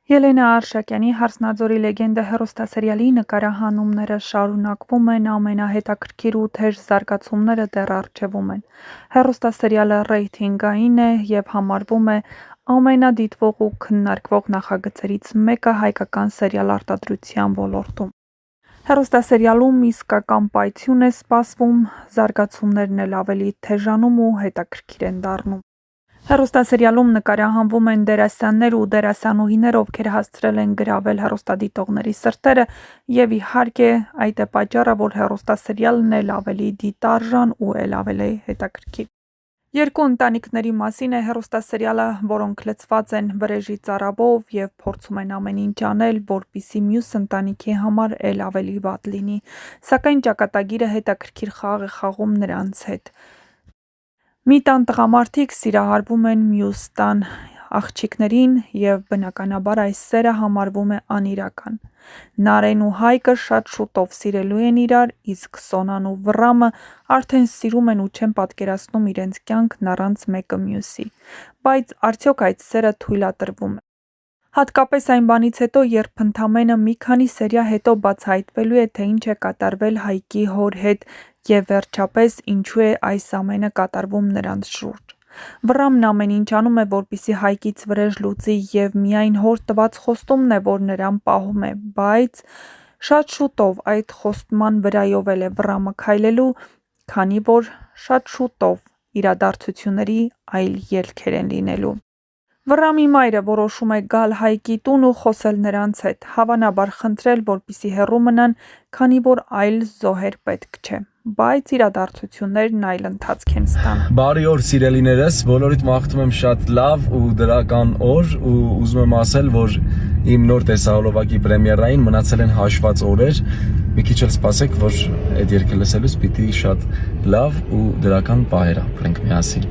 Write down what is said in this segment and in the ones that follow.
Ելենա Արշակյանի «Հարսնաձորի լեգենդը» հեռուստասերիալի նկարահանումները շարունակվում են, ամենահետաքրքիր ու թեժ զարգացումները դեռ առջևում են։ Հեռուստասերիալը ռեյթինգային է և համարվում է ամենադիտվող ու քննարկվող նախագծերից մեկը հայկական սերիալ արտադրության ոլորտում։ Հեռուստասերիալում իսկական պայթյուն է սպասվում, զարգացումներն էլ ավելի թեժանում ու հետաքրքիր են դառնում։ Հեռուստասերիալում նկարահանվում են դերասաններ ու դերասանուհիներ, ովքեր հասցրել են գրավել հեռուստադիտողների սրտերը, և իհարկե, այդ է պատճառը, որ հեռուստասերիալն էլ ավելի դիտարժան ու էլ ավելի հետաքրքիր։ Երկու ընտանիքների մասին է հեռուստասերիալը, որոնք լցված են վրեժի ծարավով և փորձում են ամեն ինչ անել, որպեսզի մյուս ընտանիքի համար էլ ավելի վատ լինի, սակայն ճակատագիրը հետաքրքիր խաղ է խաղում նրանց հետ։ Մի տան տղամարդիկ սիրահարվում են մյուս տան աղջիկներին, և բնականաբար այս սերը համարվում է անիրական։ Նարէն ու Հայկը շատ շուտով սիրելու են իրար, իսկ Սոնան ու Վռամը արդեն սիրում են ու չեն պատկերացնում իրենց կյանքն առանց մեկը մյուսի։ Բայց արդյոք այդ սերը թույլատրվում է։ Հատկապես այն բանից հետո, երբ ընդամենը մի քանի սերիա հետո բացահայտվելու է, թե ինչ է կատարվել Հայկի հոր հետ և վերջապես ինչու է այս ամենը կատարվում նրանց շուրջ։ Վռամն ամեն ինչ անում է, որպեսզի Հայկից վրեժ լուծի, և միայն հոր տված խոստումն է, որ նրան պահում է, բայց շատ շուտով այդ խոստման վրայով էլ է Վռամը քայլելու, քանի որ շատ շուտով իրադարձությունների այլ ելքեր են լինելու։ Վռամի մայրը որոշում է գալ Հայկի տուն ու խոսել նրանց հետ, հավանաբար խնդրել, որպեսզի հեռու մնան, քանի որ այլ զոհեր պետք չէ, բայց իրադարձություններն այլ ընթացք են ստանում։ Բարի օր սիրելիներս, բոլորիդ մաղթում եմ շատ լավ ու դրական օր, ու ուզում եմ ասել, որ իմ նոր տեսահոլովակի պրեմիերային մնացել են հաշված օրեր, մի քիչ էլ սպասեք, որ այդ երգը լսելուց պիտի շատ լավ ու դրական պահեր ապրենք միասին։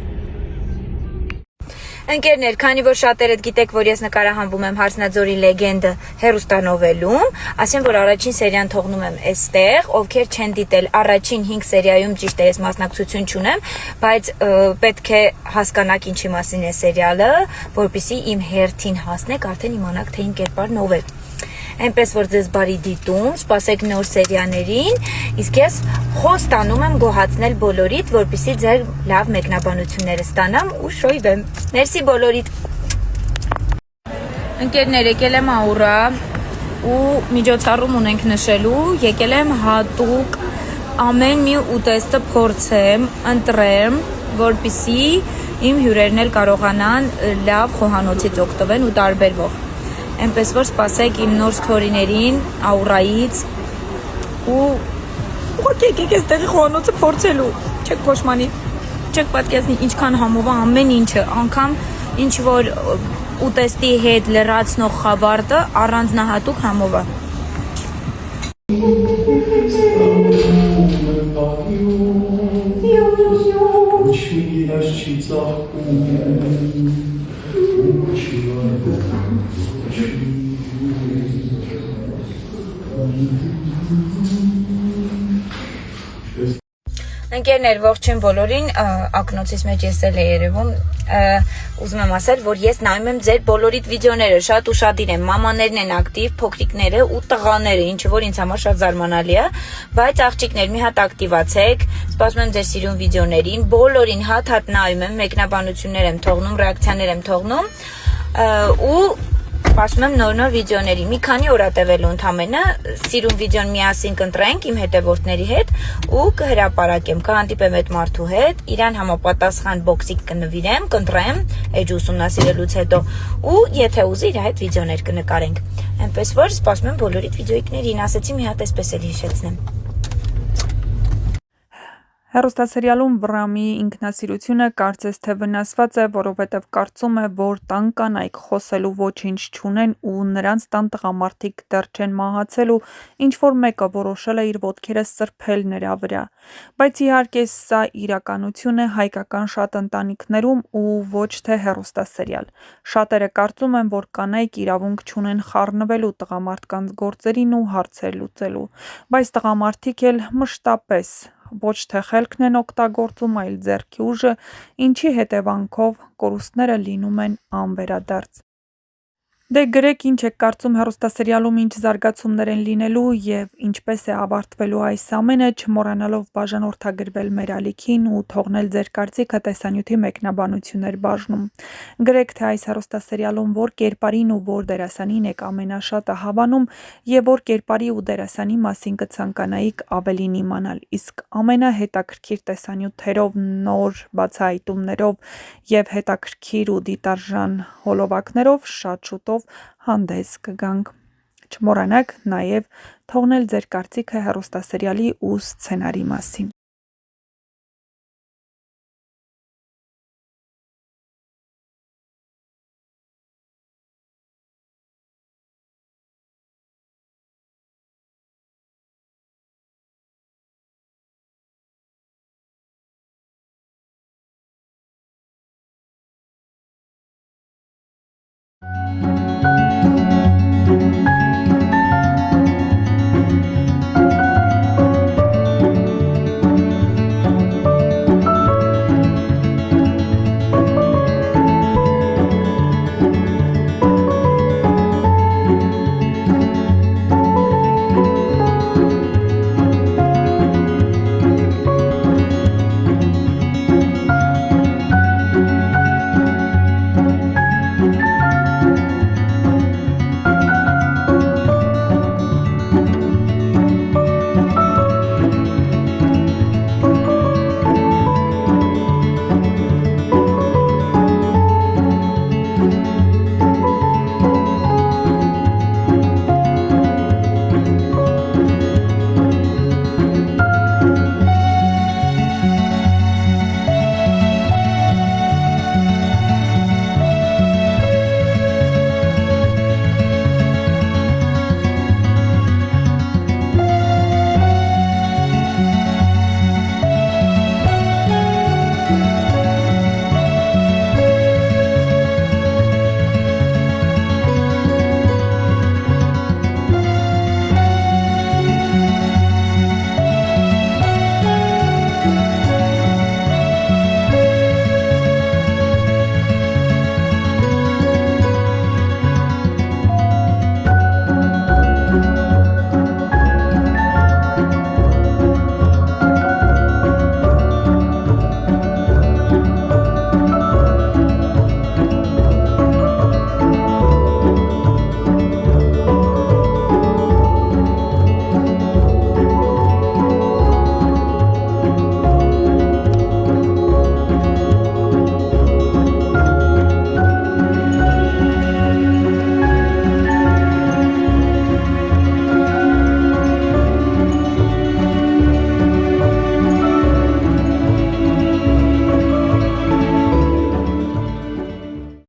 Ընկերներ, քանի որ շատերդ գիտեք, որ ես նկարահանվում եմ «Հարսնաձորի լեգենդը» հեռուստանովելում, ասեմ, որ առաջին սերիան թողնում եմ այստեղ, ովքեր չեն դիտել առաջին 5 սերիայում, ճիշտ է, ես մասնակցություն չունեմ, բայց պետք է հասկանաք ինչի մասին է սերիալը, որպեսզի իմ հերթին հասնեք, արդեն իմանաք, թե ինչ կերպար նովել։ Այնպես որ ձեզ բարի դիտում, սպասեք նոր սերիաներին, իսկ ես խոստանում եմ գոհացնել բոլորիդ, որպեսզի ձեր լավ մեկնաբանությունները ստանամ ու շոյվեմ։ Մերսի բոլորիդ։ Ընկերներ, եկել եմ Աուրա ու միջոցառում ունենք նշելու, եկել եմ հատուկ ամեն մի ուտեստը փորձեմ, ընտրեմ, որպեսզի իմ հյուրերն էլ կարողանան լավ խոհանոցից օգտվեն ու տարբերվող։ Այնպես որ սպասեք իմ նոր սթորիներին Աուրայից ու ուղղակի եկեք այստեղի խոհանոցը փորձելու, չեք փոշմանի, չեք պատկերացնի ինչքան համով է ամեն ինչը, անգամ ինչ որ ուտեստի հետ լրացնող խավարտը առանձնահատուկ համով է։ Ընկերներ, ողջույն բոլորին, ակնոցից մեջ ես էլ է երևում, ուզում եմ ասել, որ ես նայում եմ ձեր բոլորիդ վիդեոները, շատ ուշադիր եմ, մամաներն են ակտիվ, փոքրիկները ու տղաները, ինչը որ ինձ համար շատ զարմանալի է, բայց աղջիկներ մի հատ ակտիվացեք, սպասում եմ ձեր սիրուն վիդեոներին, բոլորին հատ նայում եմ, մեկնաբանություններ եմ թողնում, ռեակցիաներ եմ թողնում ու սպասում եմ նոր վիդեոների, մի քանի օր է տևելու ընդամենը, սիրուն վիդեոն միասին կընտրենք իմ հետևորդների հետ ու կհրապարակեմ, կհանդիպեմ այդ մարդու հետ, իրան համապատասխան բոքսիկ կնվիրեմ, կընտրեմ էջ ուսումնասիրելուց հետո ու եթե ուզի իր հետ վիդեոներ կնկարենք, այնպես որ սպասում եմ բոլորիդ վիդեոիկներին, ասեցի մի հատ այսպես էլ հիշեցնեմ։ Հեռուստասերիալում Վռամի ինքնասիրությունը կարծես թե վնասված է, որովհետև կարծում է, որ տան կանայք խոսելու ոչինչ չունեն ու նրանց տան տղամարդիկ դեռ չեն մահացել ու ինչ-որ մեկը որոշել է իր ոտքերը սրբել նրա վրա։ Բայց իհարկե սա իրականություն է հայկական շատ ընտանիքներում ու ոչ թե հեռուստասերիալ։ Շատերը կարծում են, որ կանայք իրավունք չունեն խառնվելու տղամարդկանց գործերին ու հարցեր լուծելու, բայց տղամարդիկ էլ մշտապես ոչ թե խելքն են օգտագործում, այլ ձեռքի ուժը, ինչի հետևանքով կորուստները լինում են անվերադարձ։ Դե գրեք ինչ եք կարծում հեռուստասերիալում ինչ զարգացումներ են լինելու եւ ինչպես է ավարտվելու այս ամենը, չմոռանալով բաժանորդագրվել մեր ալիքին ու թողնել ձեր կարծիքը տեսանյութի մեկնաբանություններ բաժնում։ Գրեք, թե այս հեռուստասերիալում որ կերպարին ու որ դերասանին եք ամենաշատը հավանում եւ որ կերպարի ու դերասանի մասին կցանկանայիք ավելին իմանալ, իսկ ամենահետաքրքիր տեսանյութերով, նոր բացահայտումներով եւ հետաքրքիր ու դիտարժան հոլովակներով շատ շուտով հանդես կգանք։ Չմոռանաք նաև թողնել ձեր կարծիքը հեռուստասերիալի ու սցենարի մասին։